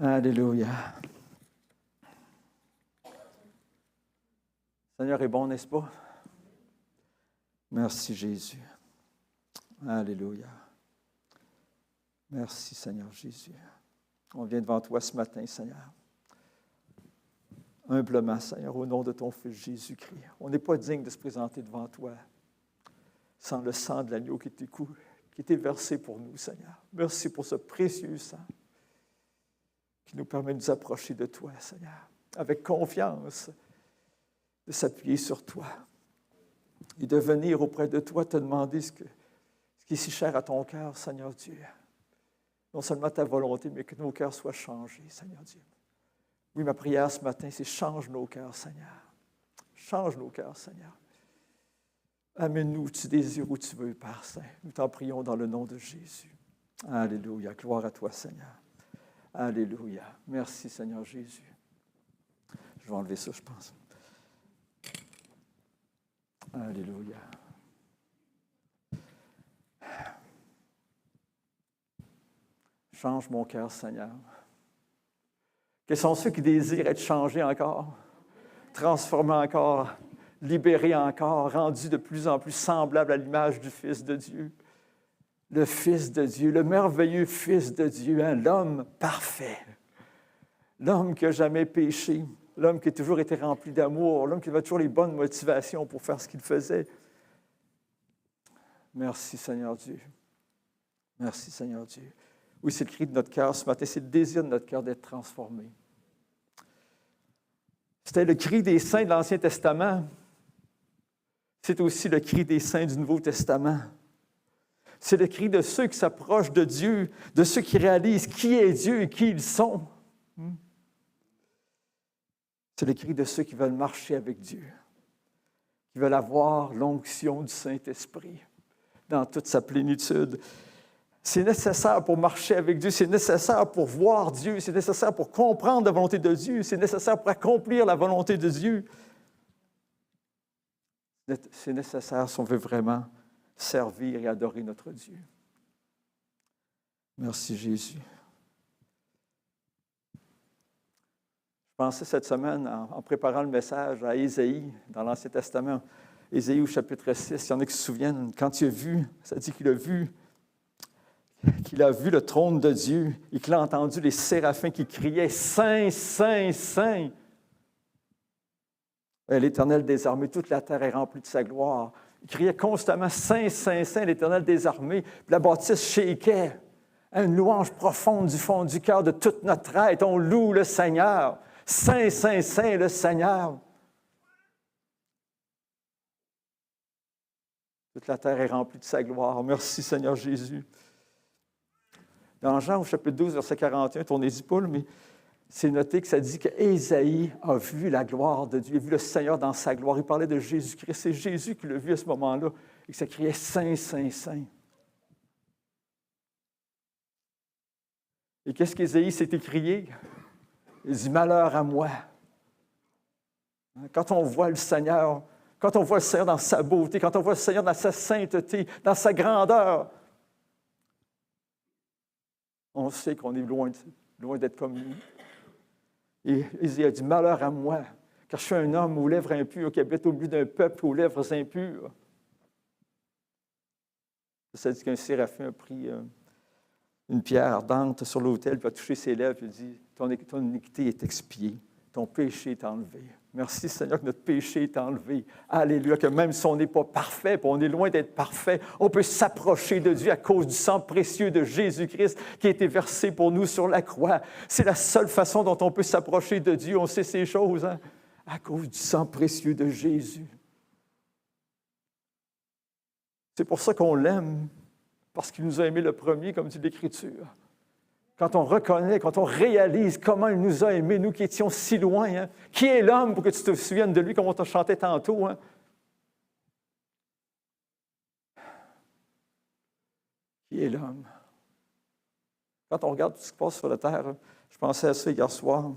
Alléluia. Le Seigneur est bon, n'est-ce pas? Merci Jésus. Alléluia. Merci Seigneur Jésus. On vient devant toi ce matin, Seigneur. Humblement, Seigneur, au nom de ton Fils Jésus-Christ. On n'est pas digne de se présenter devant toi sans le sang de l'agneau qui était versé pour nous, Seigneur. Merci pour ce précieux sang qui nous permet de nous approcher de toi, Seigneur, avec confiance, de s'appuyer sur toi et de venir auprès de toi te demander ce qui est si cher à ton cœur, Seigneur Dieu. Non seulement ta volonté, mais que nos cœurs soient changés, Seigneur Dieu. Oui, ma prière ce matin, c'est change nos cœurs, Seigneur. Change nos cœurs, Seigneur. Amène-nous où tu désires, où tu veux, Père Saint. Nous t'en prions dans le nom de Jésus. Alléluia. Gloire à toi, Seigneur. Alléluia. Merci, Seigneur Jésus. Je vais enlever ça, je pense. Alléluia. Change mon cœur, Seigneur. Quels sont ceux qui désirent être changés encore, transformés encore, libérés encore, rendus de plus en plus semblables à l'image du Fils de Dieu? Le Fils de Dieu, le merveilleux Fils de Dieu, hein, l'homme parfait, l'homme qui n'a jamais péché, l'homme qui a toujours été rempli d'amour, l'homme qui avait toujours les bonnes motivations pour faire ce qu'il faisait. Merci, Seigneur Dieu. Merci, Seigneur Dieu. Oui, c'est le cri de notre cœur ce matin, c'est le désir de notre cœur d'être transformé. C'était le cri des saints de l'Ancien Testament. C'est aussi le cri des saints du Nouveau Testament. C'est le cri de ceux qui s'approchent de Dieu, de ceux qui réalisent qui est Dieu et qui ils sont. C'est le cri de ceux qui veulent marcher avec Dieu, qui veulent avoir l'onction du Saint-Esprit dans toute sa plénitude. C'est nécessaire pour marcher avec Dieu, c'est nécessaire pour voir Dieu, c'est nécessaire pour comprendre la volonté de Dieu, c'est nécessaire pour accomplir la volonté de Dieu. C'est nécessaire si on veut vraiment servir et adorer notre Dieu. Merci Jésus. Je pensais cette semaine, en préparant le message, à Ésaïe, dans l'Ancien Testament, Ésaïe au chapitre 6, il y en a qui se souviennent, quand il a vu, ça dit qu'il a vu le trône de Dieu et qu'il a entendu les séraphins qui criaient « Saint, Saint, Saint ». L'Éternel des armées, toute la terre est remplie de sa gloire. Il criait constamment « Saint, Saint, Saint », l'Éternel des armées. Puis la bâtisse shakeait. Une louange profonde du fond du cœur de toute notre être. On loue le Seigneur. Saint, Saint, Saint, le Seigneur. Toute la terre est remplie de sa gloire. Merci Seigneur Jésus. Dans Jean, au chapitre 12, verset 41, tournez-y pas, mais c'est noté que ça dit qu'Ésaïe a vu la gloire de Dieu, il a vu le Seigneur dans sa gloire. Il parlait de Jésus-Christ. C'est Jésus qui l'a vu à ce moment-là et que ça criait « Saint, Saint, Saint ». Et qu'est-ce qu'Ésaïe s'est écrié? Il dit « Malheur à moi ». Quand on voit le Seigneur, quand on voit le Seigneur dans sa beauté, quand on voit le Seigneur dans sa sainteté, dans sa grandeur, on sait qu'on est loin d'être comme lui. Et Ésaïe a dit « Malheur à moi, car je suis un homme aux lèvres impures, qui habite au milieu d'un peuple aux lèvres impures. » Ça dit qu'un séraphin a pris une pierre ardente sur l'autel, puis a touché ses lèvres, puis il dit « Ton iniquité est expiée, ton péché est enlevé. » Merci Seigneur que notre péché est enlevé. Alléluia, que même si on n'est pas parfait, puis on est loin d'être parfait, on peut s'approcher de Dieu à cause du sang précieux de Jésus-Christ qui a été versé pour nous sur la croix. C'est la seule façon dont on peut s'approcher de Dieu. On sait ces choses, hein? À cause du sang précieux de Jésus. C'est pour ça qu'on l'aime, parce qu'il nous a aimés le premier, comme dit l'Écriture. Quand on reconnaît, quand on réalise comment il nous a aimés, nous qui étions si loin. Hein? Qui est l'homme pour que tu te souviennes de lui, comme on t'a chanté tantôt? Hein? Qui est l'homme? Quand on regarde tout ce qui se passe sur la terre, je pensais à ça hier soir.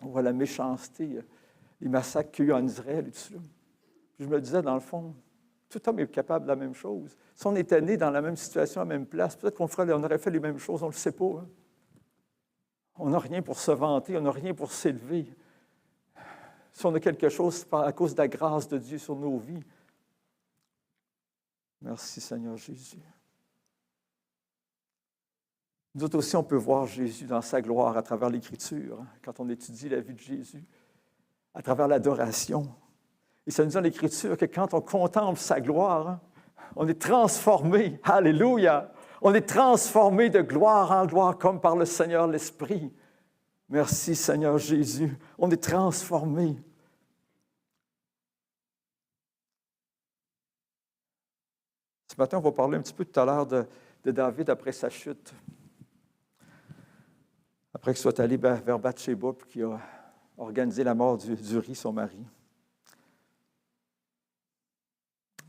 On voit la méchanceté, les massacres qu'il y a eu en Israël et tout ça. Puis je me disais, dans le fond, tout homme est capable de la même chose. Si on était né dans la même situation, à la même place, peut-être qu'on aurait fait les mêmes choses, on ne le sait pas. Hein? On n'a rien pour se vanter, on n'a rien pour s'élever. Si on a quelque chose, c'est à cause de la grâce de Dieu sur nos vies. Merci Seigneur Jésus. Nous autres aussi, on peut voir Jésus dans sa gloire à travers l'Écriture, quand on étudie la vie de Jésus, à travers l'adoration. Et ça nous dit dans l'Écriture que quand on contemple sa gloire, on est transformé. Alléluia! On est transformé de gloire en gloire comme par le Seigneur l'Esprit. Merci Seigneur Jésus. On est transformé. Ce matin, on va parler un petit peu tout à l'heure de David après sa chute. Après qu'il soit allé vers Bathsheba et qu'il a organisé la mort d'Uri, son mari.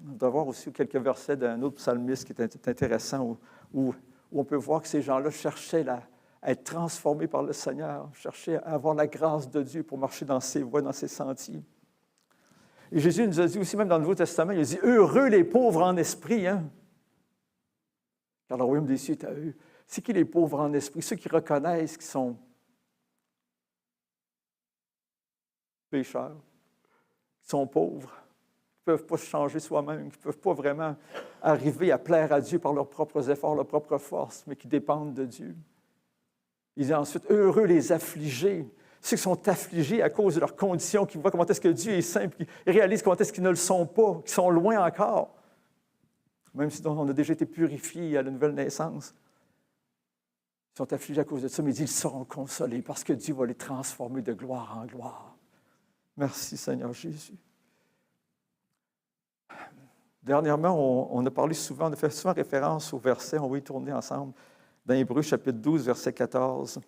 On doit voir aussi quelques versets d'un autre psalmiste qui est intéressant, où on peut voir que ces gens-là cherchaient à être transformés par le Seigneur, cherchaient à avoir la grâce de Dieu pour marcher dans ses voies, dans ses sentiers. Et Jésus nous a dit aussi, même dans le Nouveau Testament, il a dit « Heureux les pauvres en esprit, hein? » Car le royaume des cieux est à eux. C'est qui les pauvres en esprit? Ceux qui reconnaissent qu'ils sont pécheurs, qu'ils sont pauvres, qui ne peuvent pas se changer soi-même, qui ne peuvent pas vraiment arriver à plaire à Dieu par leurs propres efforts, leurs propres forces, mais qui dépendent de Dieu. Il dit ensuite, heureux les affligés, ceux qui sont affligés à cause de leurs conditions, qui voient comment est-ce que Dieu est saint, qui réalisent comment est-ce qu'ils ne le sont pas, qui sont loin encore, même si on a déjà été purifiés à la nouvelle naissance. Ils sont affligés à cause de ça, mais ils seront consolés parce que Dieu va les transformer de gloire en gloire. Merci Seigneur Jésus. Dernièrement, on a parlé souvent, on a fait souvent référence au verset, on va y tourner ensemble, dans Hébreux chapitre 12, verset 14.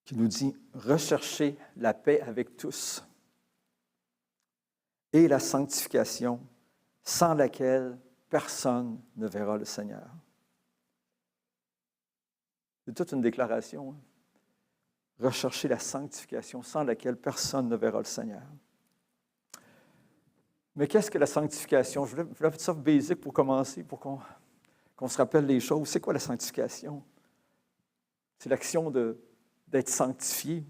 Qui nous dit « Recherchez la paix avec tous et la sanctification, sans laquelle personne ne verra le Seigneur. » C'est toute une déclaration. Hein? Rechercher la sanctification, sans laquelle personne ne verra le Seigneur. Mais qu'est-ce que la sanctification? Je voulais faire ça basique pour commencer, pour qu'on se rappelle les choses. C'est quoi la sanctification? C'est l'action d'être sanctifié.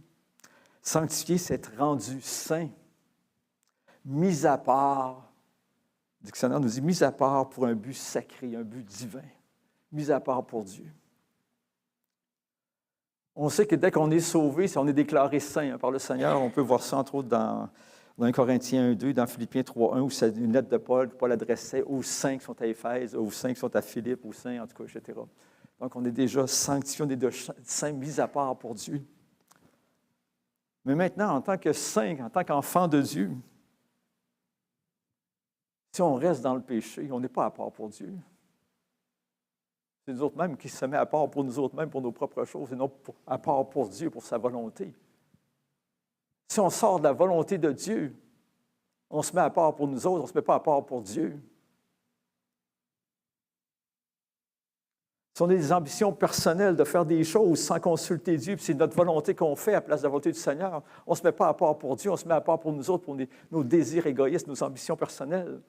Sanctifié, c'est être rendu saint, mis à part. Le dictionnaire nous dit mis à part pour un but sacré, un but divin, mis à part pour Dieu. On sait que dès qu'on est sauvé, si on est déclaré saint par le Seigneur, on peut voir ça entre autres dans 1 Corinthiens 1:2, dans Philippiens 3:1, où c'est une lettre de Paul, Paul adressait aux saints qui sont à Éphèse, aux saints qui sont à Philippe, aux saints, en tout cas, etc. Donc, on est déjà sanctifié, on est déjà saint, mis à part pour Dieu. Mais maintenant, en tant que saint, en tant qu'enfant de Dieu, si on reste dans le péché, on n'est pas à part pour Dieu. C'est nous autres mêmes qui se met à part pour nous autres mêmes, pour nos propres choses, et non à part pour Dieu, pour sa volonté. Si on sort de la volonté de Dieu, on se met à part pour nous autres, on ne se met pas à part pour Dieu. Si on a des ambitions personnelles de faire des choses sans consulter Dieu, puis c'est notre volonté qu'on fait à la place de la volonté du Seigneur, on ne se met pas à part pour Dieu, on se met à part pour nous autres, pour nos désirs égoïstes, nos ambitions personnelles.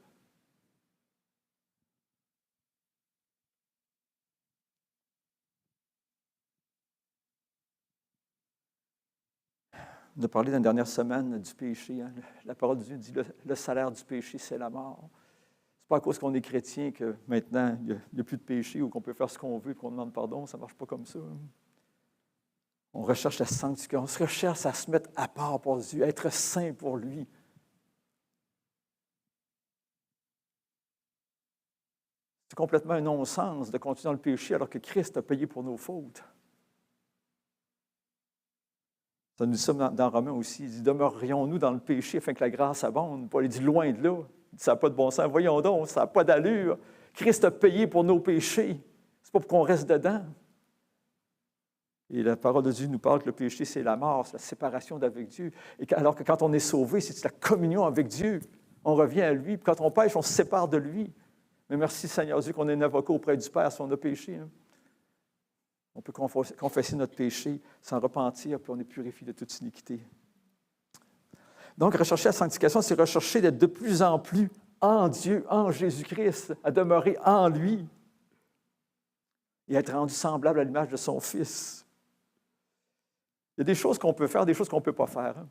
On a parlé dans la dernière semaine du péché. Hein. La parole de Dieu dit le salaire du péché, c'est la mort. Ce n'est pas à cause qu'on est chrétien que maintenant, il n'y a plus de péché ou qu'on peut faire ce qu'on veut et qu'on demande pardon. Ça ne marche pas comme ça. On recherche la sanctification. On se recherche à se mettre à part pour Dieu, à être saint pour lui. C'est complètement un non-sens de continuer dans le péché alors que Christ a payé pour nos fautes. Ça nous dit ça dans Romains aussi. Il dit « Demeurions-nous dans le péché afin que la grâce abonde. » Paul dit « Loin de là. » Il dit « Ça n'a pas de bon sens. Voyons donc, ça n'a pas d'allure. Christ a payé pour nos péchés. Ce n'est pas pour qu'on reste dedans. » Et la parole de Dieu nous parle que le péché, c'est la mort, c'est la séparation d'avec Dieu. Et alors que quand on est sauvé, c'est la communion avec Dieu. On revient à lui. Puis quand on pêche, on se sépare de lui. Mais merci Seigneur Dieu qu'on ait un avocat auprès du Père si on a péché. Hein. On peut confesser notre péché, s'en repentir, puis on est purifié de toute iniquité. Donc, rechercher la sanctification, c'est rechercher d'être de plus en plus en Dieu, en Jésus-Christ, à demeurer en lui et être rendu semblable à l'image de son Fils. Il y a des choses qu'on peut faire, des choses qu'on ne peut pas faire. Hein.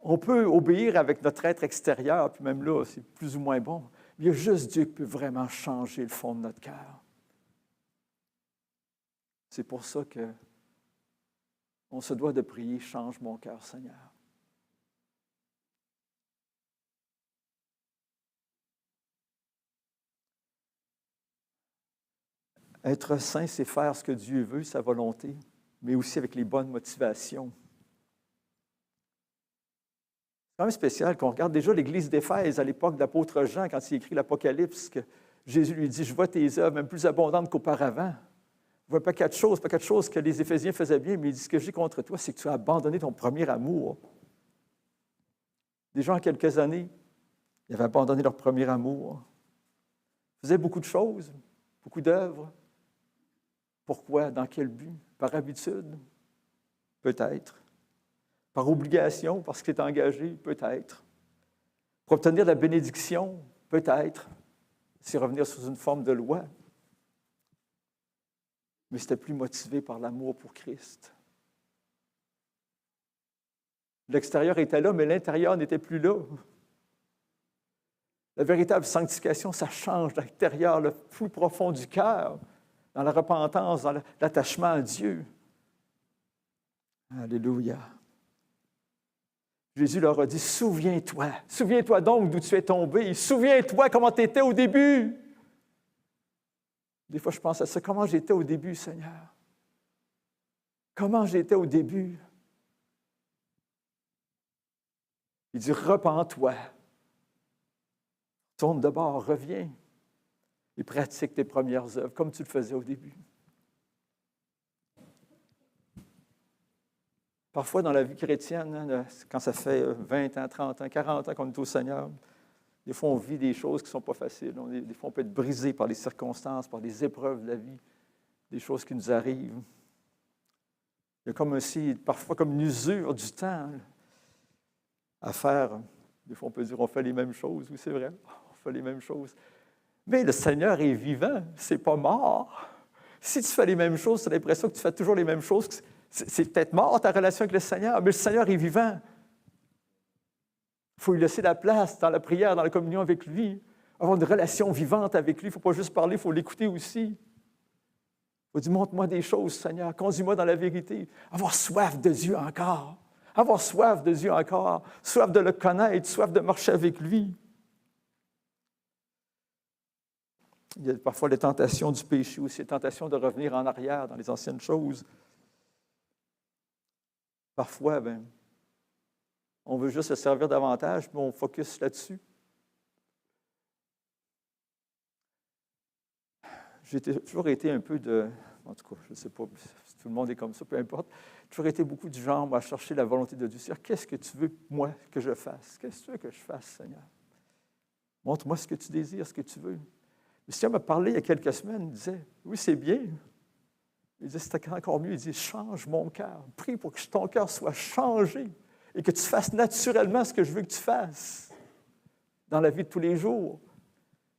On peut obéir avec notre être extérieur, puis même là, c'est plus ou moins bon. Mais il y a juste Dieu qui peut vraiment changer le fond de notre cœur. C'est pour ça qu'on se doit de prier « Change mon cœur, Seigneur ». Être saint, c'est faire ce que Dieu veut, sa volonté, mais aussi avec les bonnes motivations. C'est quand même spécial qu'on regarde déjà l'Église d'Éphèse à l'époque de l'apôtre Jean, quand il écrit l'Apocalypse, que Jésus lui dit « Je vois tes œuvres, même plus abondantes qu'auparavant. » Je vois pas quatre choses que les Éphésiens faisaient bien, mais il dit « Ce que j'ai contre toi, c'est que tu as abandonné ton premier amour. » Déjà en quelques années, ils avaient abandonné leur premier amour. Ils faisaient beaucoup de choses, beaucoup d'œuvres. Pourquoi? Dans quel but? Par habitude? Peut-être. Par obligation, parce qu'il est engagé? Peut-être. Pour obtenir la bénédiction? Peut-être. C'est revenir sous une forme de loi. Mais c'était plus motivé par l'amour pour Christ. L'extérieur était là, mais l'intérieur n'était plus là. La véritable sanctification, ça change l'intérieur, le plus profond du cœur, dans la repentance, dans l'attachement à Dieu. Alléluia. Jésus leur a dit, souviens-toi donc d'où tu es tombé, souviens-toi comment tu étais au début. Des fois, je pense à ça, comment j'étais au début, Seigneur? Comment j'étais au début? Il dit, repens-toi. Tourne de bord, reviens et pratique tes premières œuvres comme tu le faisais au début. Parfois, dans la vie chrétienne, quand ça fait 20 ans, 30 ans, 40 ans qu'on est au Seigneur, des fois, on vit des choses qui ne sont pas faciles. Des fois, on peut être brisé par les circonstances, par les épreuves de la vie, des choses qui nous arrivent. Il y a comme aussi, parfois, comme une usure du temps à faire. Des fois, on peut dire, on fait les mêmes choses. Oui, c'est vrai, on fait les mêmes choses. Mais le Seigneur est vivant, c'est pas mort. Si tu fais les mêmes choses, tu as l'impression que tu fais toujours les mêmes choses. C'est peut-être mort ta relation avec le Seigneur, mais le Seigneur est vivant. Il faut lui laisser la place dans la prière, dans la communion avec lui, avoir une relation vivante avec lui. Il ne faut pas juste parler, il faut l'écouter aussi. Il faut dire, montre-moi des choses, Seigneur, conduis-moi dans la vérité. Avoir soif de Dieu encore. Avoir soif de Dieu encore. Soif de le connaître, soif de marcher avec lui. Il y a parfois les tentations du péché aussi, les tentations de revenir en arrière dans les anciennes choses. Parfois, on veut juste se servir davantage, puis on focus là-dessus. J'ai toujours été un peu en tout cas, je ne sais pas si tout le monde est comme ça, peu importe. J'ai toujours été beaucoup du genre à chercher la volonté de Dieu. Dire, qu'est-ce que tu veux, moi, que je fasse? Qu'est-ce que tu veux que je fasse, Seigneur? Montre-moi ce que tu désires, ce que tu veux. Le Seigneur m'a parlé il y a quelques semaines, il disait, oui, c'est bien. Il disait, c'est encore mieux. Il dit, change mon cœur. Prie pour que ton cœur soit changé et que tu fasses naturellement ce que je veux que tu fasses dans la vie de tous les jours.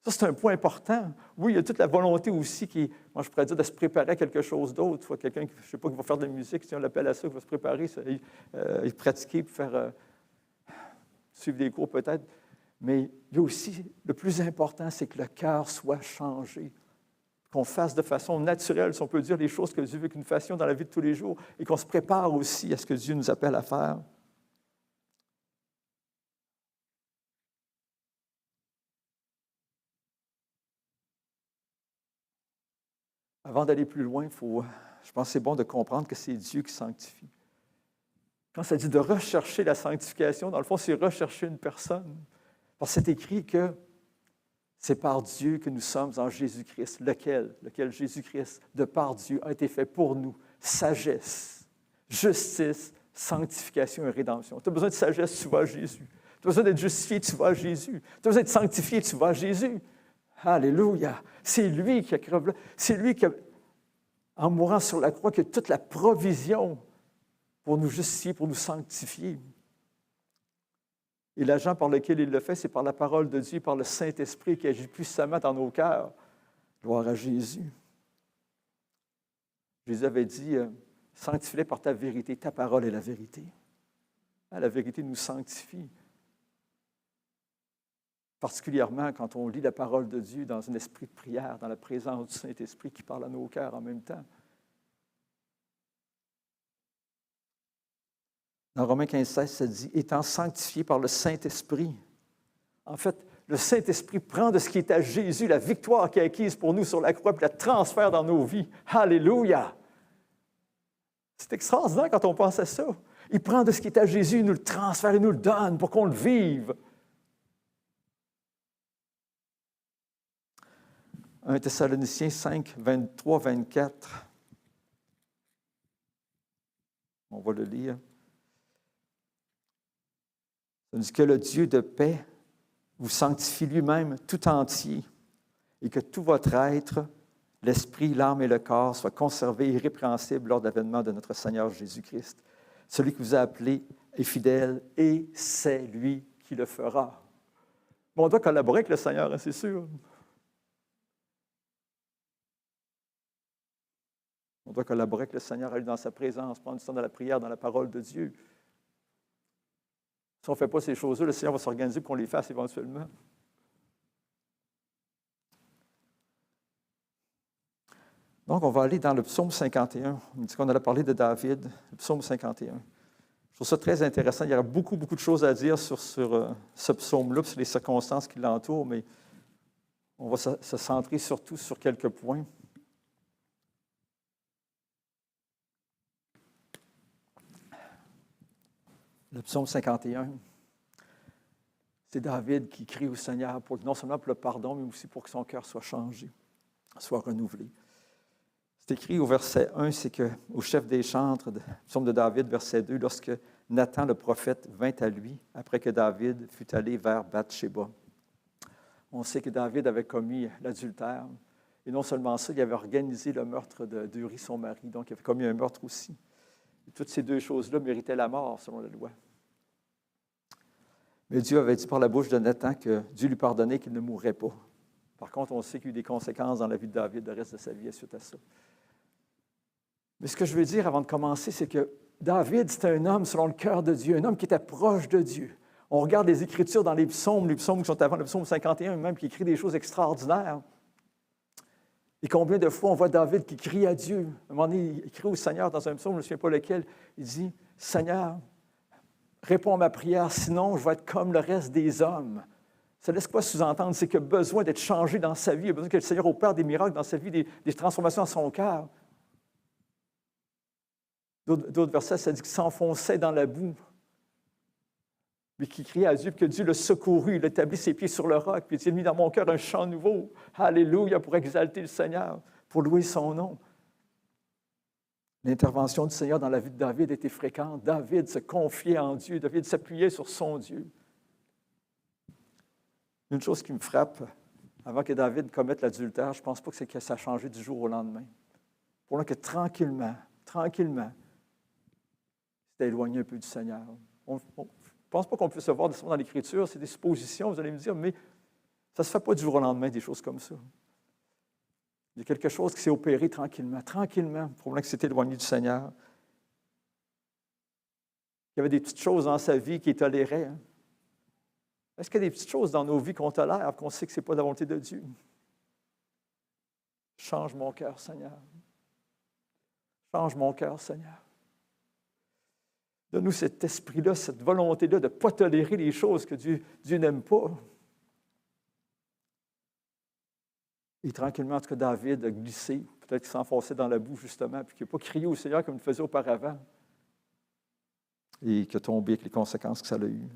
Ça, c'est un point important. Oui, il y a toute la volonté aussi qui, moi, je pourrais dire, de se préparer à quelque chose d'autre. Il faut quelqu'un, je ne sais pas, qui va faire de la musique, si on l'appelle à ça, qui va se préparer, pratiquer, faire suivre des cours peut-être. Mais il y a aussi, le plus important, c'est que le cœur soit changé, qu'on fasse de façon naturelle, si on peut dire, les choses que Dieu veut que nous fassions dans la vie de tous les jours, et qu'on se prépare aussi à ce que Dieu nous appelle à faire. Avant d'aller plus loin, je pense que c'est bon de comprendre que c'est Dieu qui sanctifie. Quand ça dit de rechercher la sanctification, dans le fond, c'est rechercher une personne. Parce que c'est écrit que c'est par Dieu que nous sommes en Jésus-Christ. Lequel Jésus-Christ, de par Dieu, a été fait pour nous. Sagesse, justice, sanctification et rédemption. Tu as besoin de sagesse, tu vas à Jésus. Tu as besoin d'être justifié, tu vas à Jésus. Tu as besoin d'être sanctifié, tu vas à Jésus. Alléluia. C'est lui qui a crevé. C'est lui qui, en mourant sur la croix, qui a toute la provision pour nous justifier, pour nous sanctifier. Et l'agent par lequel il le fait, c'est par la parole de Dieu, par le Saint-Esprit qui agit puissamment dans nos cœurs. Gloire à Jésus. Jésus avait dit, sanctifie-les par ta vérité, ta parole est la vérité. La vérité nous sanctifie. Particulièrement quand on lit la parole de Dieu dans un esprit de prière, dans la présence du Saint-Esprit qui parle à nos cœurs en même temps. Dans Romains 15,16, ça dit « étant sanctifié par le Saint-Esprit ». En fait, le Saint-Esprit prend de ce qui est à Jésus, la victoire qu'il a acquise pour nous sur la croix, puis la transfère dans nos vies. Alléluia! C'est extraordinaire quand on pense à ça. Il prend de ce qui est à Jésus, il nous le transfère, il nous le donne pour qu'on le vive. 1 Thessaloniciens 5, 23, 24. On va le lire. Ça dit que le Dieu de paix vous sanctifie lui-même tout entier et que tout votre être, l'esprit, l'âme et le corps soient conservés irrépréhensibles lors de l'avènement de notre Seigneur Jésus-Christ. Celui qui vous a appelé est fidèle et c'est lui qui le fera. Bon, on doit collaborer avec le Seigneur, hein, c'est sûr. On doit collaborer avec le Seigneur, aller dans sa présence, prendre du temps dans la prière, dans la parole de Dieu. Si on ne fait pas ces choses-là, le Seigneur va s'organiser pour qu'on les fasse éventuellement. Donc, on va aller dans le psaume 51. On dit qu'on allait parler de David, le psaume 51. Je trouve ça très intéressant. Il y aura beaucoup de choses à dire sur ce psaume-là, sur les circonstances qui l'entourent, mais on va se centrer surtout sur quelques points. Le psaume 51, c'est David qui crie au Seigneur, non seulement pour le pardon, mais aussi pour que son cœur soit changé, soit renouvelé. C'est écrit au verset 1, c'est qu'au chef des chantres, psaume de David, verset 2, lorsque Nathan le prophète vint à lui, après que David fut allé vers Bathsheba. On sait que David avait commis l'adultère, et non seulement ça, il avait organisé le meurtre d'Uri, son mari, donc il avait commis un meurtre aussi. Et toutes ces deux choses-là méritaient la mort, selon la loi. Mais Dieu avait dit par la bouche de Nathan que Dieu lui pardonnait qu'il ne mourrait pas. Par contre, on sait qu'il y a eu des conséquences dans la vie de David, le reste de sa vie, suite à ça. Mais ce que je veux dire avant de commencer, c'est que David, c'était un homme selon le cœur de Dieu, un homme qui était proche de Dieu. On regarde les Écritures dans les psaumes qui sont avant le psaume 51, même qui écrit des choses extraordinaires. Et combien de fois on voit David qui crie à Dieu. À un moment donné, il crie au Seigneur dans un psaume, je ne me souviens pas lequel, il dit « Seigneur, réponds à ma prière, sinon je vais être comme le reste des hommes. » Ça laisse quoi sous-entendre? C'est qu'il a besoin d'être changé dans sa vie, il a besoin que le Seigneur opère des miracles dans sa vie, des transformations dans son cœur. D'autres versets, ça dit qu'il s'enfonçait dans la boue, mais qui criait à Dieu, puis que Dieu le secourut, il a établi ses pieds sur le roc, puis il a mis dans mon cœur un chant nouveau. Alléluia, pour exalter le Seigneur, pour louer son nom. L'intervention du Seigneur dans la vie de David était fréquente. David se confiait en Dieu, David s'appuyait sur son Dieu. Une chose qui me frappe, avant que David commette l'adultère, je ne pense pas que ça a changé du jour au lendemain. Pour là que tranquillement, c'était éloigné un peu du Seigneur. Je ne pense pas qu'on puisse se voir dans l'Écriture, c'est des suppositions, vous allez me dire, mais ça ne se fait pas du jour au lendemain, des choses comme ça. Il y a quelque chose qui s'est opéré tranquillement, probablement qu'il s'est éloigné du Seigneur. Il y avait des petites choses dans sa vie qu'il tolérait. Hein? Est-ce qu'il y a des petites choses dans nos vies qu'on tolère, qu'on sait que ce n'est pas la volonté de Dieu? Change mon cœur, Seigneur. Change mon cœur, Seigneur. Donne-nous cet esprit-là, cette volonté-là de ne pas tolérer les choses que Dieu n'aime pas. Et tranquillement, en tout cas, David a glissé, peut-être qu'il s'enfonçait dans la boue, justement, puis qu'il n'a pas crié au Seigneur comme il le faisait auparavant. Et qu'il a tombé avec les conséquences que ça a eues.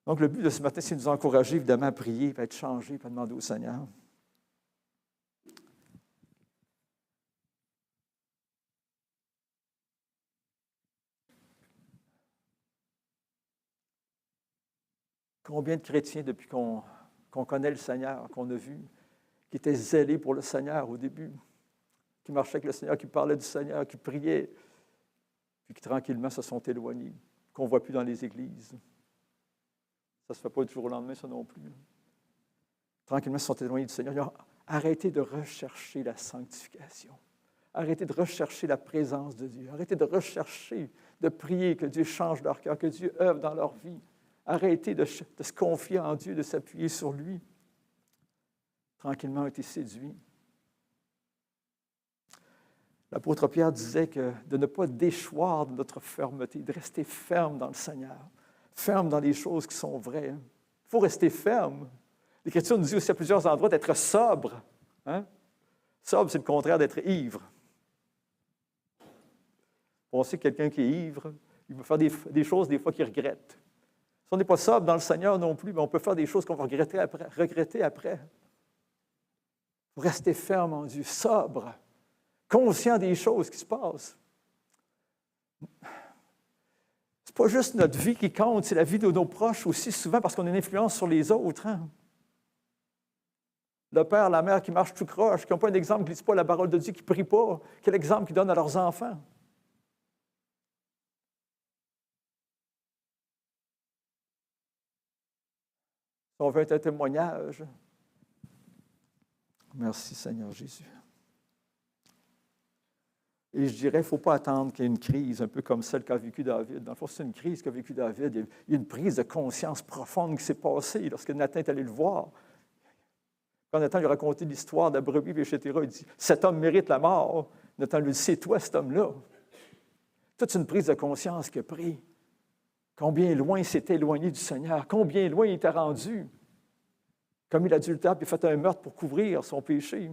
Donc, le but de ce matin, c'est de nous encourager, évidemment, à prier, à être changé, à demander au Seigneur. Combien de chrétiens, depuis qu'on connaît le Seigneur, qu'on a vu, qui étaient zélés pour le Seigneur au début, qui marchaient avec le Seigneur, qui parlaient du Seigneur, qui priaient, puis qui tranquillement se sont éloignés, qu'on ne voit plus dans les églises. Ça ne se fait pas du jour au lendemain, ça non plus. Tranquillement, se sont éloignés du Seigneur. Ils ont arrêté de rechercher la sanctification. Arrêtez de rechercher la présence de Dieu. Arrêtez de rechercher, de prier que Dieu change leur cœur, que Dieu œuvre dans leur vie. Arrêtez de se confier en Dieu, de s'appuyer sur lui. Tranquillement, ont été séduits. L'apôtre Pierre disait que de ne pas déchoir de notre fermeté, de rester ferme dans le Seigneur, ferme dans les choses qui sont vraies. Il faut rester ferme. L'Écriture nous dit aussi à plusieurs endroits d'être sobre. Hein? Sobre, c'est le contraire d'être ivre. On sait que quelqu'un qui est ivre, il va faire des choses des fois qu'il regrette. Si on n'est pas sobre dans le Seigneur non plus, on peut faire des choses qu'on va regretter après. Il faut rester ferme en Dieu, sobre, conscient des choses qui se passent. Ce n'est pas juste notre vie qui compte, c'est la vie de nos proches aussi, souvent parce qu'on a une influence sur les autres. Hein? Le père, la mère qui marchent tout croche, qui n'ont pas un exemple, qui ne lisent pas la parole de Dieu, qui ne prient pas, quel exemple qu'ils donnent à leurs enfants? Si on veut être un témoignage. Merci Seigneur Jésus. Et je dirais, il ne faut pas attendre qu'il y ait une crise, un peu comme celle qu'a vécue David. Dans le fond, c'est une crise qu'a vécue David. Il y a une prise de conscience profonde qui s'est passée lorsque Nathan est allé le voir. Quand Nathan lui a raconté l'histoire de la brebis, etc., il dit « Cet homme mérite la mort. » Nathan lui dit « C'est toi, cet homme-là. » Toute une prise de conscience qu'il a pris. Combien loin il s'était éloigné du Seigneur. Combien loin il était rendu. Comme il a adultère, puis il a fait un meurtre pour couvrir son péché.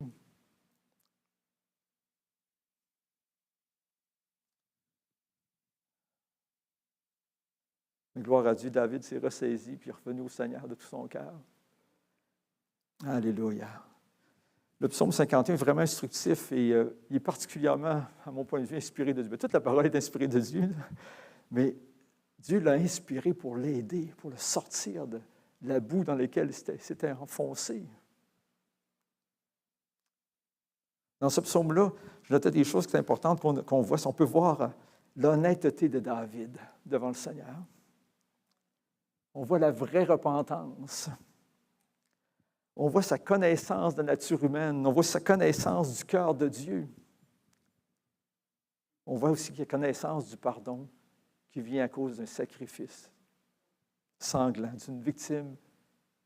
Gloire à Dieu, David s'est ressaisi puis est revenu au Seigneur de tout son cœur. Alléluia. Le psaume 51 est vraiment instructif et il est particulièrement, à mon point de vue, inspiré de Dieu. Toute la parole est inspirée de Dieu, mais Dieu l'a inspiré pour l'aider, pour le sortir de la boue dans laquelle il s'était enfoncé. Dans ce psaume-là, je notais des choses qui sont importantes qu'on voit. On peut voir l'honnêteté de David devant le Seigneur. On voit la vraie repentance. On voit sa connaissance de la nature humaine. On voit sa connaissance du cœur de Dieu. On voit aussi qu'il y a connaissance du pardon qui vient à cause d'un sacrifice sanglant, d'une victime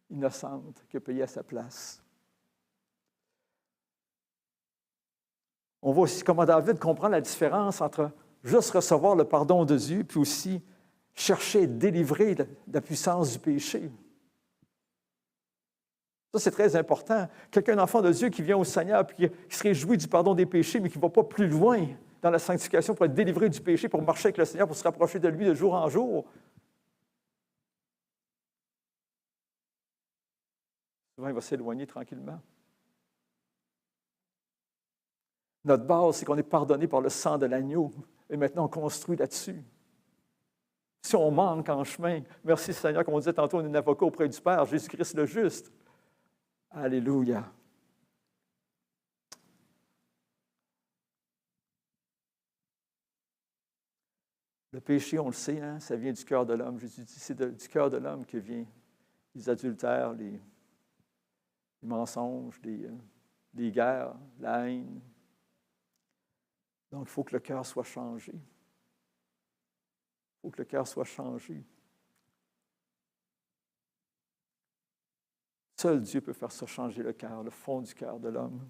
innocente qui a payé à sa place. On voit aussi comment David comprend la différence entre juste recevoir le pardon de Dieu puis aussi chercher à être délivré de la puissance du péché. Ça, c'est très important. Quelqu'un, enfant de Dieu, qui vient au Seigneur et qui se réjouit du pardon des péchés, mais qui ne va pas plus loin dans la sanctification pour être délivré du péché, pour marcher avec le Seigneur, pour se rapprocher de lui de jour en jour. Souvent, il va s'éloigner tranquillement. Notre base, c'est qu'on est pardonné par le sang de l'agneau. Et maintenant, on construit là-dessus. Si on manque en chemin, merci Seigneur, comme on disait tantôt, on est un avocat auprès du Père, Jésus-Christ le juste. Alléluia. Le péché, on le sait, hein, ça vient du cœur de l'homme. Jésus dit, c'est du cœur de l'homme que vient les adultères, les mensonges, les guerres, la haine. Donc, il faut que le cœur soit changé. Il faut que le cœur soit changé. Seul Dieu peut faire ça changer le cœur, le fond du cœur de l'homme.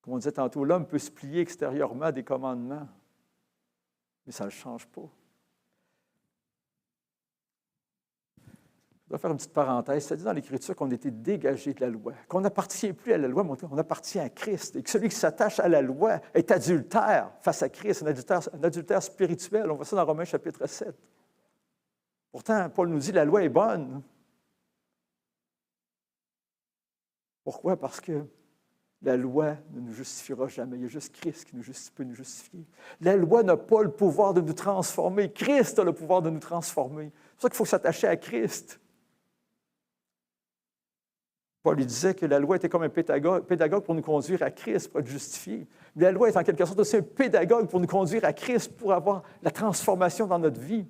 Comme on disait tantôt, l'homme peut se plier extérieurement à des commandements, mais ça ne le change pas. Je dois faire une petite parenthèse. C'est-à-dire dans l'Écriture qu'on était dégagé de la loi, qu'on n'appartient plus à la loi, mais on appartient à Christ. Et que celui qui s'attache à la loi est adultère face à Christ, un adultère spirituel. On voit ça dans Romains chapitre 7. Pourtant, Paul nous dit que la loi est bonne. Pourquoi? Parce que la loi ne nous justifiera jamais. Il y a juste Christ qui peut nous justifier. La loi n'a pas le pouvoir de nous transformer. Christ a le pouvoir de nous transformer. pour ça qu'il faut s'attacher à Christ. Paul lui disait que la loi était comme un pédagogue pour nous conduire à Christ, pour être justifié. Mais la loi est en quelque sorte aussi un pédagogue pour nous conduire à Christ, pour avoir la transformation dans notre vie.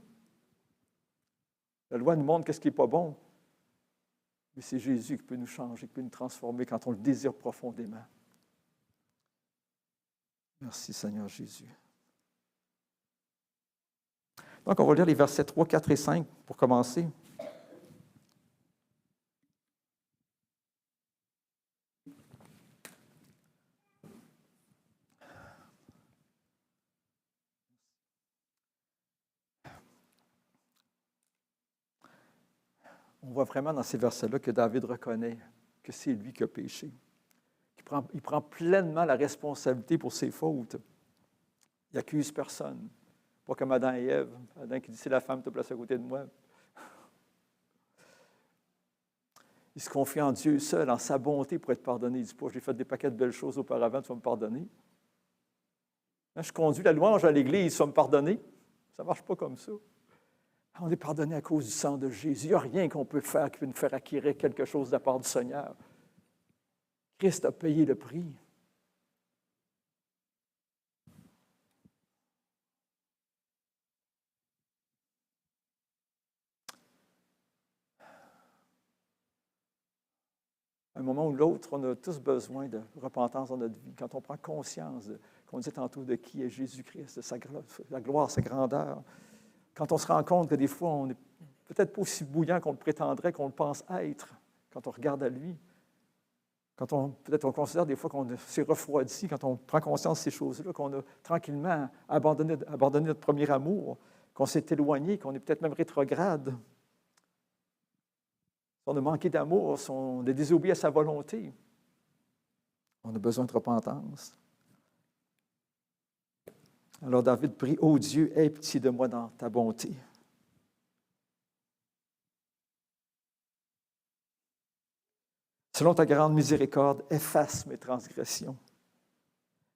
La loi nous montre ce qui n'est pas bon. Mais c'est Jésus qui peut nous changer, qui peut nous transformer quand on le désire profondément. Merci Seigneur Jésus. Donc, on va lire les versets 3, 4 et 5 pour commencer. On voit vraiment dans ces versets-là que David reconnaît que c'est lui qui a péché. Il prend pleinement la responsabilité pour ses fautes. Il n'accuse personne. Pas comme Adam et Ève. Adam qui dit « c'est la femme qui te place à côté de moi ». Il se confie en Dieu seul, en sa bonté pour être pardonné. Il ne dit pas « j'ai fait des paquets de belles choses auparavant, tu vas me pardonner ». Je conduis la louange à l'Église, tu vas me pardonner. Ça ne marche pas comme ça. On est pardonné à cause du sang de Jésus. Il n'y a rien qu'on peut faire qui peut nous faire acquérir quelque chose de la part du Seigneur. Christ a payé le prix. À un moment ou l'autre, on a tous besoin de repentance dans notre vie. Quand on prend conscience, qu'on disait tantôt, de qui est Jésus-Christ, de sa gloire, sa grandeur. Quand on se rend compte que des fois, on n'est peut-être pas aussi bouillant qu'on le prétendrait, qu'on le pense être, quand on regarde à lui. Peut-être on considère des fois qu'on s'est refroidi, quand on prend conscience de ces choses-là, qu'on a tranquillement abandonné notre premier amour, qu'on s'est éloigné, qu'on est peut-être même rétrograde. On a manqué d'amour, on a désobéi à sa volonté. On a besoin de repentance. Alors David prie, « Ô Dieu, aie pitié de moi dans ta bonté. » Selon ta grande miséricorde, efface mes transgressions.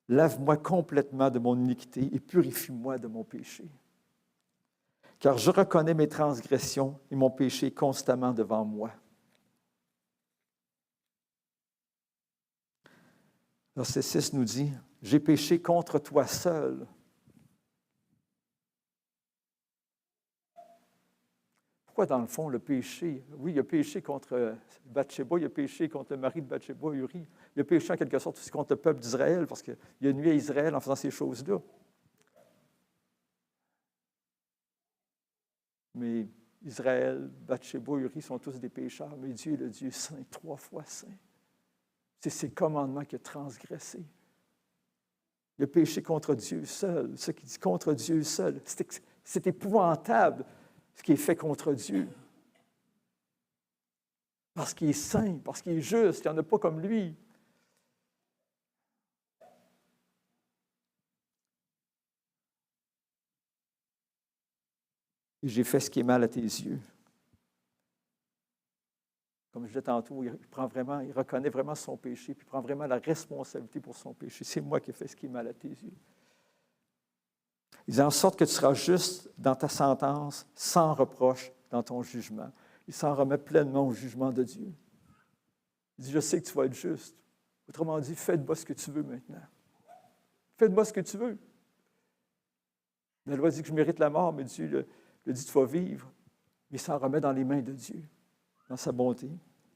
Lave-moi complètement de mon iniquité et purifie-moi de mon péché. Car je reconnais mes transgressions et mon péché est constamment devant moi. Verset 6 nous dit, « J'ai péché contre toi seul. » Pourquoi, dans le fond, le péché? Oui, il a péché contre Bathsheba, il a péché contre le mari de Bathsheba, Uri. Il a péché en quelque sorte aussi contre le peuple d'Israël, parce qu'il a nuit à Israël en faisant ces choses-là. Mais Israël, Bathsheba, Uri sont tous des pécheurs, mais Dieu est le Dieu saint, 3 fois saint. C'est ses commandements qu'il a transgressés. Il a péché contre Dieu seul. Ce qui dit contre Dieu seul, c'est épouvantable ce qui est fait contre Dieu. Parce qu'il est saint, parce qu'il est juste, il n'y en a pas comme lui. Et j'ai fait ce qui est mal à tes yeux. Comme je disais tantôt, il reconnaît vraiment son péché, puis il prend vraiment la responsabilité pour son péché. C'est moi qui ai fait ce qui est mal à tes yeux. Il dit en sorte que tu seras juste dans ta sentence, sans reproche dans ton jugement. Il s'en remet pleinement au jugement de Dieu. Il dit, je sais que tu vas être juste. Autrement dit, fais de moi ce que tu veux maintenant. Fais de moi ce que tu veux. La loi dit que je mérite la mort, mais Dieu le dit, tu vas vivre. Mais il s'en remet dans les mains de Dieu, dans sa bonté.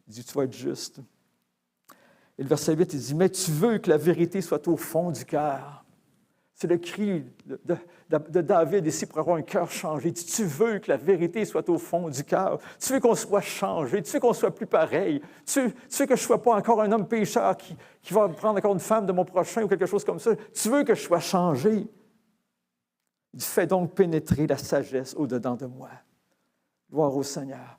Il dit, tu vas être juste. Et le verset 8, il dit, mais tu veux que la vérité soit au fond du cœur. C'est le cri de David ici pour avoir un cœur changé. Il dit, tu veux que la vérité soit au fond du cœur. Tu veux qu'on soit changé. Tu veux qu'on soit plus pareil. Tu veux que je ne sois pas encore un homme pécheur qui va prendre encore une femme de mon prochain ou quelque chose comme ça. Tu veux que je sois changé. Il dit, fais donc pénétrer la sagesse au-dedans de moi. Gloire au Seigneur.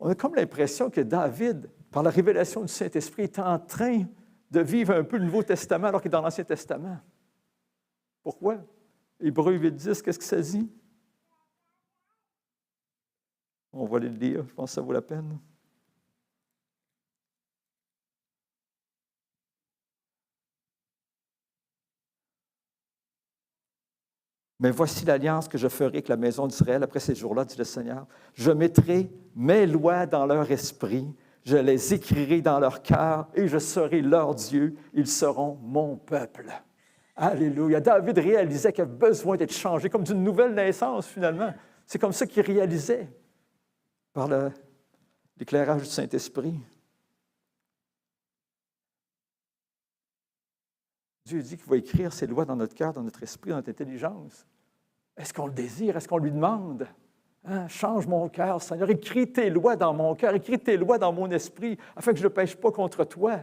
On a comme l'impression que David, par la révélation du Saint-Esprit, est en train de vivre un peu le Nouveau Testament alors qu'il est dans l'Ancien Testament. Pourquoi? Hébreux 8.10, qu'est-ce que ça dit? On va aller le lire, je pense que ça vaut la peine. Mais voici l'alliance que je ferai avec la maison d'Israël après ces jours-là, dit le Seigneur. Je mettrai mes lois dans leur esprit, je les écrirai dans leur cœur et je serai leur Dieu. Ils seront mon peuple. Alléluia. David réalisait qu'il avait besoin d'être changé, comme d'une nouvelle naissance, finalement. C'est comme ça qu'il réalisait par l'éclairage du Saint-Esprit. Dieu dit qu'il va écrire ses lois dans notre cœur, dans notre esprit, dans notre intelligence. Est-ce qu'on le désire? Est-ce qu'on lui demande? Hein? Change mon cœur, Seigneur. Écris tes lois dans mon cœur, écris tes lois dans mon esprit, afin que je ne pêche pas contre toi.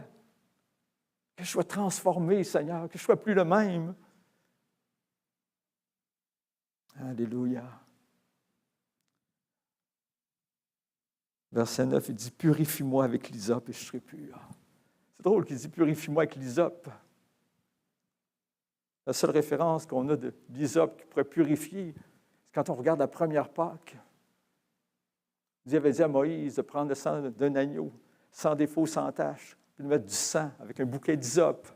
Que je sois transformé, Seigneur, que je ne sois plus le même. Alléluia. Verset 9, il dit « Purifie-moi avec l'hysope et je serai pur. » C'est drôle qu'il dit « Purifie-moi avec l'hysope. » La seule référence qu'on a de l'hysope qui pourrait purifier, c'est quand on regarde la première Pâque. Dieu avait dit à Moïse de prendre le sang d'un agneau, sans défaut, sans tache, puis de mettre du sang avec un bouquet d'hysope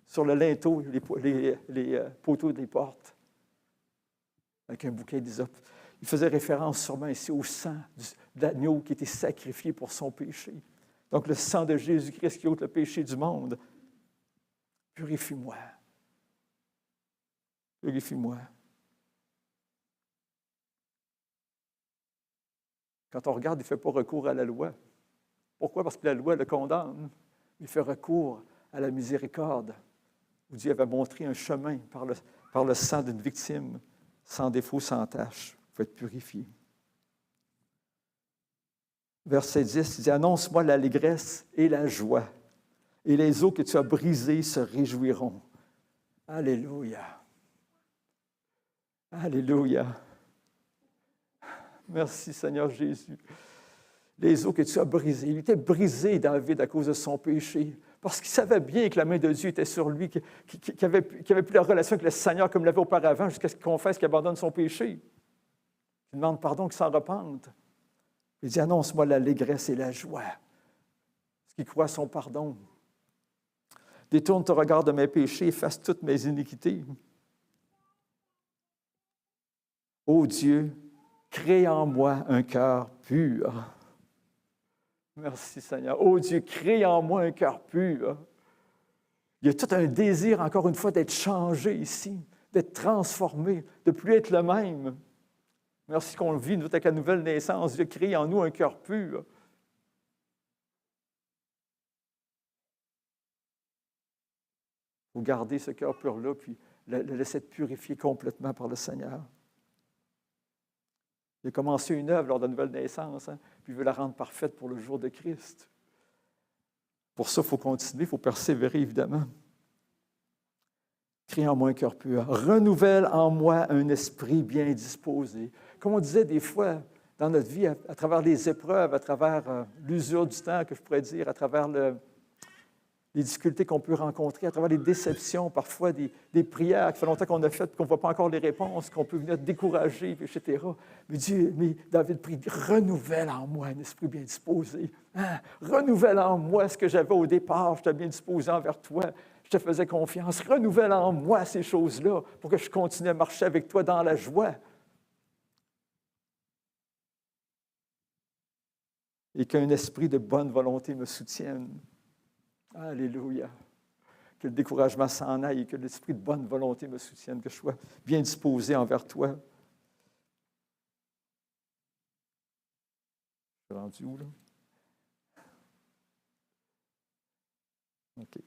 sur le linteau, les poteaux des portes, avec un bouquet d'hysope. Il faisait référence sûrement ici au sang de l'agneau qui était sacrifié pour son péché. Donc le sang de Jésus-Christ qui ôte le péché du monde. Purifie-moi. Purifie-moi. Quand on regarde, il ne fait pas recours à la loi. Pourquoi? Parce que la loi le condamne. Il fait recours à la miséricorde, où Dieu avait montré un chemin par le sang d'une victime, sans défaut, sans tache. Il faut être purifié. Verset 10, il dit « Annonce-moi l'allégresse et la joie, et les eaux que tu as brisées se réjouiront. » Alléluia. Alléluia. Merci Seigneur Jésus. Les eaux que tu as brisées. Il était brisé, David, à cause de son péché, parce qu'il savait bien que la main de Dieu était sur lui, qu'il n'avait plus la relation avec le Seigneur comme il l'avait auparavant, jusqu'à ce qu'il confesse qu'il abandonne son péché. Il demande pardon, qu'il s'en repente. Il dit, annonce-moi l'allégresse et la joie. Ce qui croit à son pardon. Détourne ton regard de mes péchés, efface toutes mes iniquités. Ô Dieu, crée en moi un cœur pur. Merci Seigneur. Ô Dieu, crée en moi un cœur pur. Il y a tout un désir, encore une fois, d'être changé ici, d'être transformé, de ne plus être le même. Merci qu'on le vit, nous, avec la nouvelle naissance. Dieu crée en nous un cœur pur. Il faut garder ce cœur pur-là, puis le laisser être purifié complètement par le Seigneur. Il a commencé une œuvre lors de la nouvelle naissance, puis il veut la rendre parfaite pour le jour de Christ. Pour ça, il faut continuer, il faut persévérer, évidemment. Crée en moi un cœur pur. Renouvelle en moi un esprit bien disposé. Comme on disait des fois dans notre vie, à travers les épreuves, à travers l'usure du temps, que je pourrais dire, à travers les difficultés qu'on peut rencontrer, à travers les déceptions, parfois des prières qui fait longtemps qu'on a faites, qu'on ne voit pas encore les réponses, qu'on peut venir décourager, etc. Mais David prie, renouvelle en moi un esprit bien disposé. Hein? Renouvelle en moi ce que j'avais au départ, j'étais bien disposé envers toi, je te faisais confiance. Renouvelle en moi ces choses-là pour que je continue à marcher avec toi dans la joie. Et qu'un esprit de bonne volonté me soutienne. Alléluia. Que le découragement s'en aille et que l'esprit de bonne volonté me soutienne, que je sois bien disposé envers toi. Je suis rendu où, là? OK.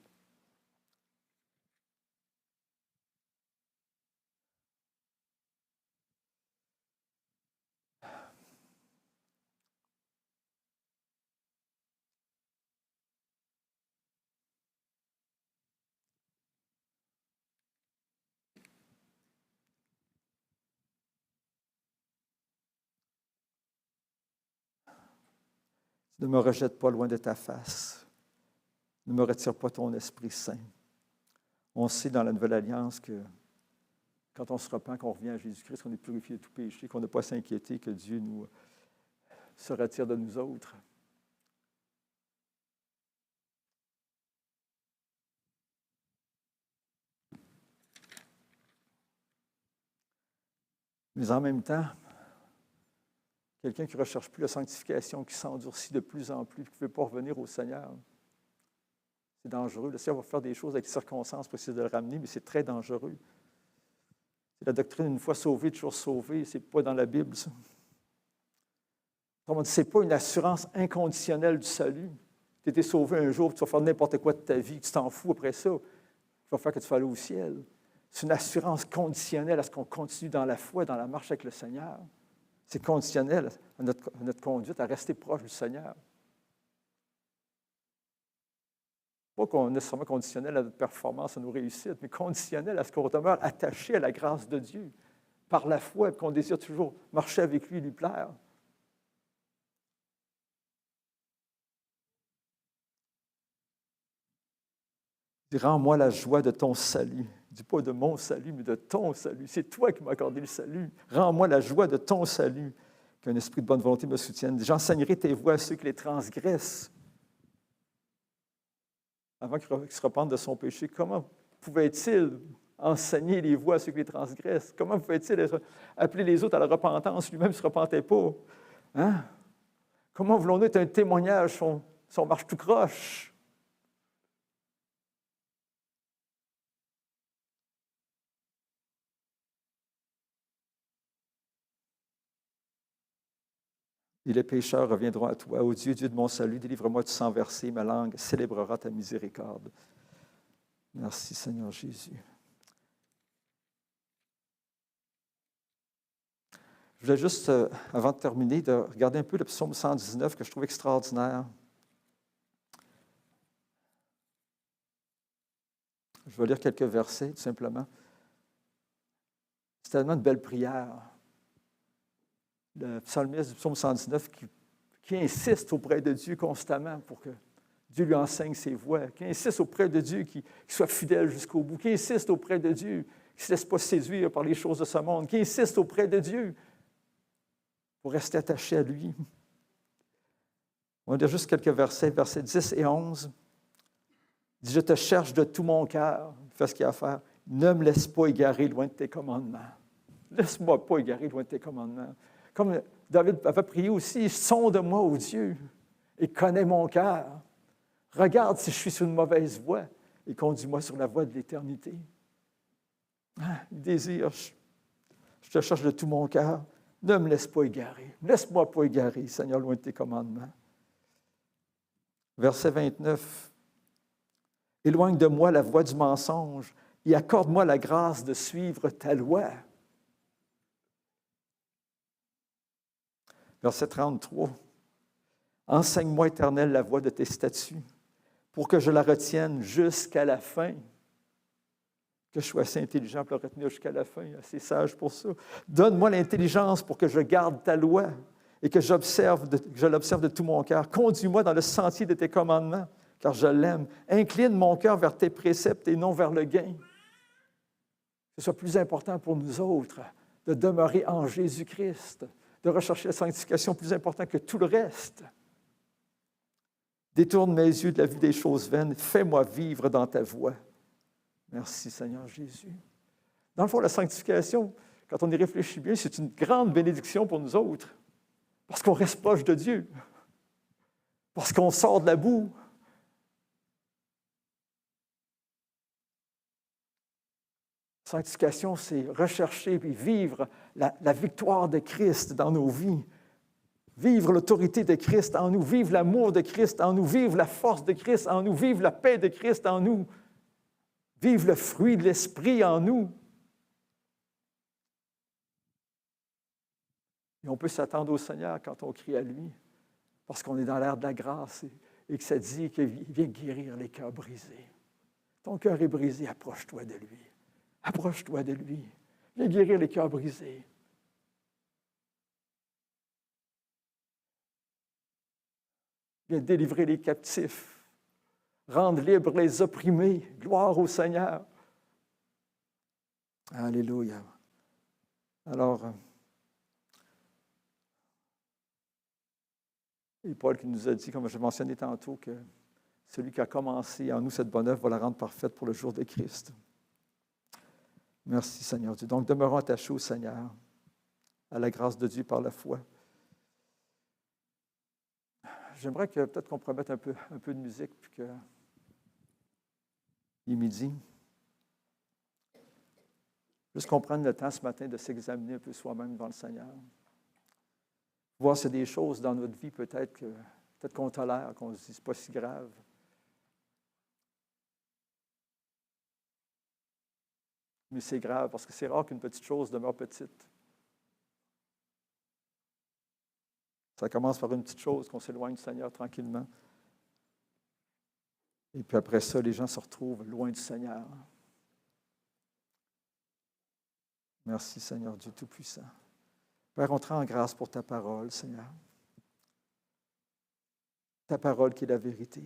Ne me rejette pas loin de ta face. Ne me retire pas ton Esprit Saint. On sait dans la Nouvelle Alliance que quand on se repent, qu'on revient à Jésus-Christ, qu'on est purifié de tout péché, qu'on n'a pas à s'inquiéter que Dieu nous se retire de nous autres. Mais en même temps, quelqu'un qui ne recherche plus la sanctification, qui s'endurcit de plus en plus, qui ne veut pas revenir au Seigneur, c'est dangereux. Le Seigneur va faire des choses avec les circonstances pour essayer de le ramener, mais c'est très dangereux. C'est la doctrine une fois sauvé, toujours sauvé. Ce n'est pas dans la Bible, ça. Ce n'est pas une assurance inconditionnelle du salut. Tu as été sauvé un jour, tu vas faire n'importe quoi de ta vie, tu t'en fous après ça. Ça va faire que tu vas aller au ciel. C'est une assurance conditionnelle à ce qu'on continue dans la foi, dans la marche avec le Seigneur. C'est conditionnel à notre conduite, à rester proche du Seigneur. Pas qu'on est nécessairement conditionnel à notre performance, à nos réussites, mais conditionnel à ce qu'on demeure attaché à la grâce de Dieu par la foi et qu'on désire toujours marcher avec lui et lui plaire. Rends-moi la joie de ton salut. Je ne dis pas de mon salut, mais de ton salut. C'est toi qui m'as accordé le salut. Rends-moi la joie de ton salut. Qu'un esprit de bonne volonté me soutienne. J'enseignerai tes voies à ceux qui les transgressent. Avant qu'il se repente de son péché, comment pouvait-il enseigner les voies à ceux qui les transgressent? Comment pouvait-il appeler les autres à la repentance? Lui-même ne se repentait pas. Hein? Comment voulons-nous être un témoignage si on marche tout croche? Et les pécheurs reviendront à toi. Ô Dieu, Dieu de mon salut, délivre-moi du sang versé. Ma langue célébrera ta miséricorde. Merci, Seigneur Jésus. Je voulais juste, avant de terminer, de regarder un peu le psaume 119 que je trouve extraordinaire. Je vais lire quelques versets, tout simplement. C'est tellement de belles prières. Le psalmiste du psaume 119 qui insiste auprès de Dieu constamment pour que Dieu lui enseigne ses voies, qui insiste auprès de Dieu qu'il soit fidèle jusqu'au bout, qui insiste auprès de Dieu qu'il ne se laisse pas séduire par les choses de ce monde, qui insiste auprès de Dieu pour rester attaché à lui. On va lire juste quelques versets, versets 10 et 11. Il dit, « Je te cherche de tout mon cœur. » Fais ce qu'il y a à faire. « Ne me laisse pas égarer loin de tes commandements. » Laisse-moi pas égarer loin de tes commandements. Comme David avait prié aussi, « Sonde-moi, ô Dieu, et connais mon cœur. Regarde si je suis sur une mauvaise voie et conduis-moi sur la voie de l'éternité. » Il désire, je te cherche de tout mon cœur. Ne me laisse pas égarer. Laisse-moi pas égarer, Seigneur, loin de tes commandements. Verset 29. « Éloigne de moi la voie du mensonge et accorde-moi la grâce de suivre ta loi. » Verset 33. « Enseigne-moi, Éternel, la voie de tes statuts, pour que je la retienne jusqu'à la fin. » Que je sois assez intelligent pour le retenir jusqu'à la fin, assez sage pour ça. « Donne-moi l'intelligence pour que je garde ta loi et que je l'observe de tout mon cœur. Conduis-moi dans le sentier de tes commandements, car je l'aime. Incline mon cœur vers tes préceptes et non vers le gain. » Que ce soit plus important pour nous autres de demeurer en Jésus-Christ, de rechercher la sanctification plus important que tout le reste. Détourne mes yeux de la vie des choses vaines. Fais-moi vivre dans ta voie. Merci, Seigneur Jésus. Dans le fond, la sanctification, quand on y réfléchit bien, c'est une grande bénédiction pour nous autres. Parce qu'on reste proche de Dieu. Parce qu'on sort de la boue. La sanctification, c'est rechercher et vivre la victoire de Christ dans nos vies. Vivre l'autorité de Christ en nous, vivre l'amour de Christ en nous, vivre la force de Christ en nous, vivre la paix de Christ en nous, vivre le fruit de l'Esprit en nous. Et on peut s'attendre au Seigneur quand on crie à lui, parce qu'on est dans l'ère de la grâce et que ça dit qu'il vient guérir les cœurs brisés. Ton cœur est brisé, approche-toi de lui. Approche-toi de lui. Viens guérir les cœurs brisés. Viens délivrer les captifs. Rendre libres les opprimés. Gloire au Seigneur. Alléluia. Alors, et Paul qui nous a dit, comme je mentionnais tantôt, que celui qui a commencé en nous cette bonne œuvre va la rendre parfaite pour le jour de Christ. Merci, Seigneur Dieu. Donc, demeurons attachés au Seigneur. à la grâce de Dieu par la foi. J'aimerais que peut-être qu'on pourrait mettre un peu de musique, puis que il est midi. Juste qu'on prenne le temps ce matin de s'examiner un peu soi-même devant le Seigneur. Voir s'il y a des choses dans notre vie peut-être qu'on tolère, qu'on se dit c'est pas si grave. Mais c'est grave parce que c'est rare qu'une petite chose demeure petite. Ça commence par une petite chose, qu'on s'éloigne du Seigneur tranquillement. Et puis après ça, les gens se retrouvent loin du Seigneur. Merci, Seigneur Dieu Tout-Puissant. Père, on te rend grâce pour ta parole, Seigneur. Ta parole qui est la vérité.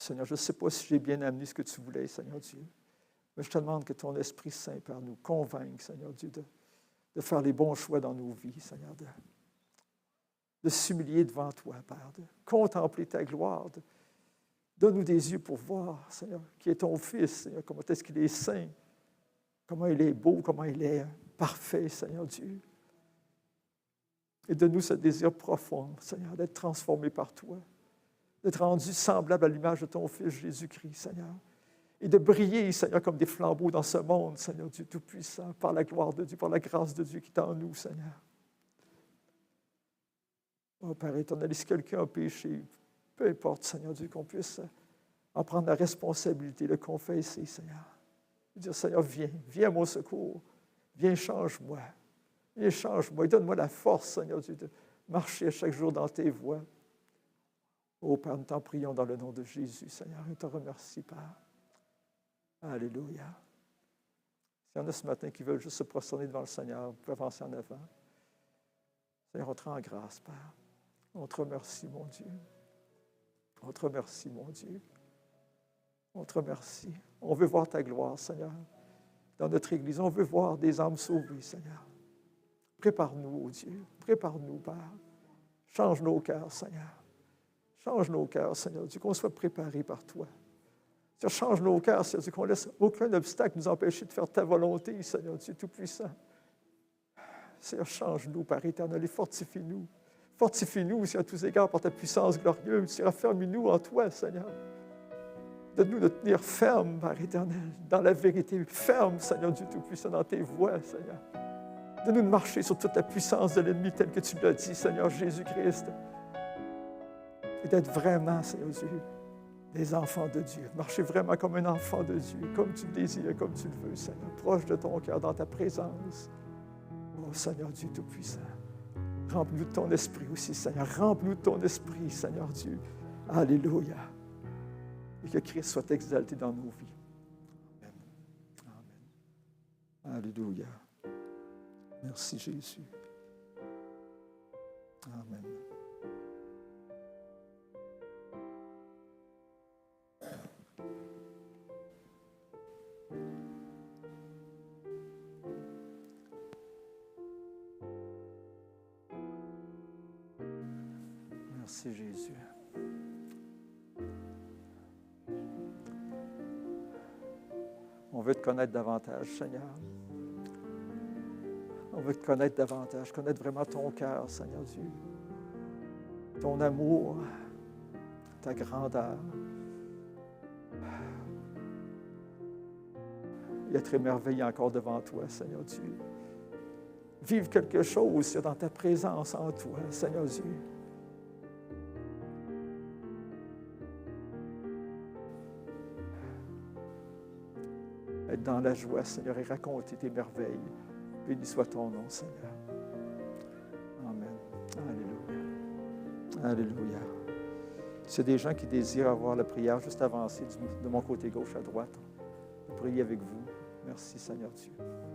Seigneur, je ne sais pas si j'ai bien amené ce que tu voulais, Seigneur Dieu. Mais je te demande que ton Esprit Saint, Père, nous convainque, Seigneur Dieu, de faire les bons choix dans nos vies, Seigneur, de s'humilier devant toi, Père, de contempler ta gloire. Donne-nous des yeux pour voir, Seigneur, qui est ton Fils, Seigneur, comment est-ce qu'il est saint, comment il est beau, comment il est parfait, Seigneur Dieu. Et donne-nous ce désir profond, Seigneur, d'être transformé par toi, d'être rendu semblable à l'image de ton Fils Jésus-Christ, Seigneur, et de briller, Seigneur, comme des flambeaux dans ce monde, Seigneur Dieu Tout-Puissant, par la gloire de Dieu, par la grâce de Dieu qui est en nous, Seigneur. Oh Père éternel, si quelqu'un a péché, peu importe, Seigneur Dieu, qu'on puisse en prendre la responsabilité, le confesser, Seigneur. Et dire, Seigneur, viens à mon secours, viens, change-moi, et donne-moi la force, Seigneur Dieu, de marcher chaque jour dans tes voies. Oh Père, nous t'en prions dans le nom de Jésus, Seigneur, et te remercie, Père. Alléluia. S'il y en a ce matin qui veulent juste se prosterner devant le Seigneur, vous pouvez avancer en avant. Seigneur, on te rend grâce, Père. On te remercie, mon Dieu. On te remercie, mon Dieu. On te remercie. On veut voir ta gloire, Seigneur, dans notre Église. On veut voir des âmes sauvées, Seigneur. Prépare-nous, oh Dieu. Prépare-nous, Père. Change nos cœurs, Seigneur. Change nos cœurs, Seigneur Dieu, qu'on soit préparés par toi. Seigneur, change nos cœurs, Seigneur Dieu, qu'on ne laisse aucun obstacle nous empêcher de faire ta volonté, Seigneur Dieu Tout-Puissant. Seigneur, change-nous, Père éternel, et fortifie-nous. Fortifie-nous, Seigneur, à tous égards, par ta puissance glorieuse. Seigneur, affermis-nous en toi, Seigneur. Donne-nous de tenir ferme, Père éternel, dans la vérité. Ferme, Seigneur Dieu Tout-Puissant, dans tes voies, Seigneur. Donne-nous de marcher sur toute la puissance de l'ennemi, telle que tu l'as dit, Seigneur Jésus-Christ. Et d'être vraiment, Seigneur Dieu, des enfants de Dieu. Marcher vraiment comme un enfant de Dieu, comme tu le désires, comme tu le veux, Seigneur. Proche de ton cœur, dans ta présence. Oh, Seigneur Dieu Tout-Puissant. Remplis-nous de ton esprit aussi, Seigneur. Remplis-nous de ton esprit, Seigneur Dieu. Alléluia. Et que Christ soit exalté dans nos vies. Amen. Amen. Alléluia. Merci, Jésus. Amen. Merci, Jésus. On veut te connaître davantage, Seigneur. On veut te connaître davantage, connaître vraiment ton cœur, Seigneur Dieu. Ton amour, ta grandeur. Et être émerveillé encore devant toi, Seigneur Dieu. Vivre quelque chose dans ta présence en toi, Seigneur Dieu. Être dans la joie, Seigneur, et raconter tes merveilles. Béni soit ton nom, Seigneur. Amen. Alléluia. Alléluia. S'il y a des gens qui désirent avoir la prière juste avancée de mon côté gauche à droite, je vais prier avec vous. Merci, Seigneur Dieu.